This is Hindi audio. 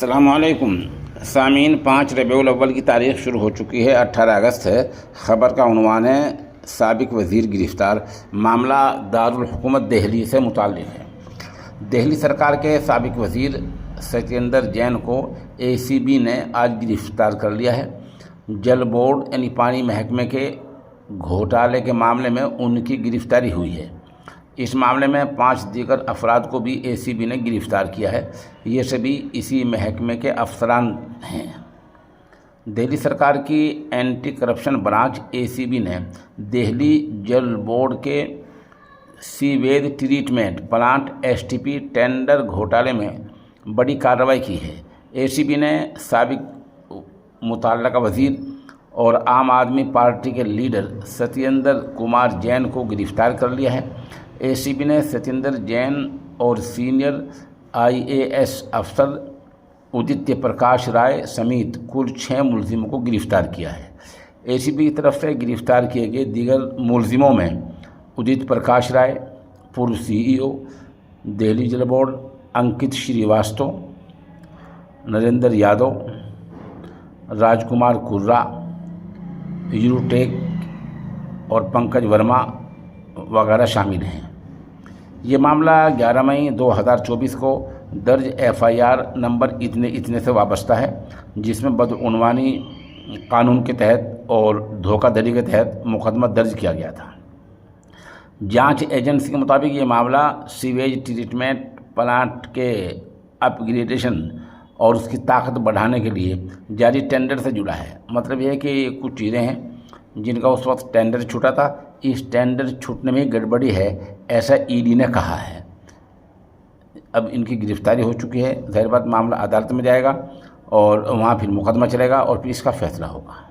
अस्सलामुअलैकुम सामीन। 5 रबीउल अव्वल की तारीख़ शुरू हो चुकी है। 18 अगस्त है। ख़बर का उन्वान है साबिक वज़ीर गिरफ़्तार। मामला दारुल हुकूमत दिल्ली से मुताल्लिक़ है। दिल्ली सरकार के साबिक वज़ीर सत्येंद्र जैन को ACB ने आज गिरफ़्तार कर लिया है। जल बोर्ड यानी पानी महकमे के घोटाले के मामले में उनकी गिरफ़्तारी हुई है। इस मामले में 5 दीगर अफराद को भी ACB ने गिरफ़्तार किया है। ये सभी इसी महकमे के अफसरान हैं। दिल्ली सरकार की एंटी करप्शन ब्रांच ACB ने दिल्ली जल बोर्ड के sewage treatment plant STP tender घोटाले में बड़ी कार्रवाई की है। ACB ने साबिक मुतल्लका वज़ीर और आम आदमी पार्टी के लीडर सत्येंद्र कुमार जैन को गिरफ़्तार कर लिया है। ACB ने सत्येंद्र जैन और सीनियर IAS अफसर उदित प्रकाश राय समेत कुल 6 मुलजिमों को गिरफ़्तार किया है। ACB की तरफ से गिरफ़्तार किए गए दीगर मुलजिमों में उदित प्रकाश राय, पूर्व CEO दिल्ली जल बोर्ड अंकित श्रीवास्तव, नरेंद्र यादव, राजकुमार कुर्रा, यूटेक और पंकज वर्मा वगैरह शामिल हैं। ये मामला 11 मई 2024 को दर्ज FIR नंबर इतने से वाबस्ता है, जिसमें बदउनवानी कानून के तहत और धोखाधड़ी के तहत मुकदमा दर्ज किया गया था। जांच एजेंसी के मुताबिक ये मामला सीवेज ट्रीटमेंट प्लांट के अपग्रेडेशन और उसकी ताकत बढ़ाने के लिए जारी टेंडर से जुड़ा है। मतलब यह है कि कुछ चीज़ें हैं जिनका उस वक्त टेंडर छूटा था। इस टेंडर छूटने में गड़बड़ी है, ऐसा ED ने कहा है। अब इनकी गिरफ़्तारी हो चुकी है। ज़ाहिर बात मामला अदालत में जाएगा और वहाँ फिर मुकदमा चलेगा और फिर इसका फैसला होगा।